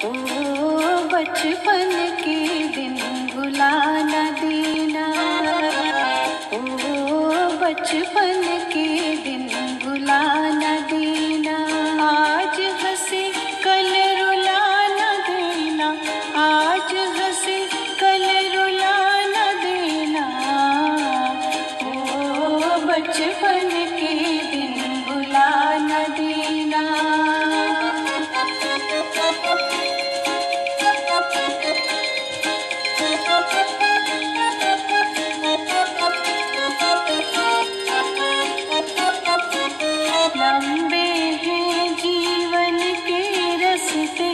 ओ बचपन के दिन भुला न देना, ओ बचपन के दिन भुला न देना। आज हंसे कल रुला न देना, आज हंसे कल रुला न देना। ओ बचपन के दिन भुला न देना। लंबे हैं जीवन के रास्ते,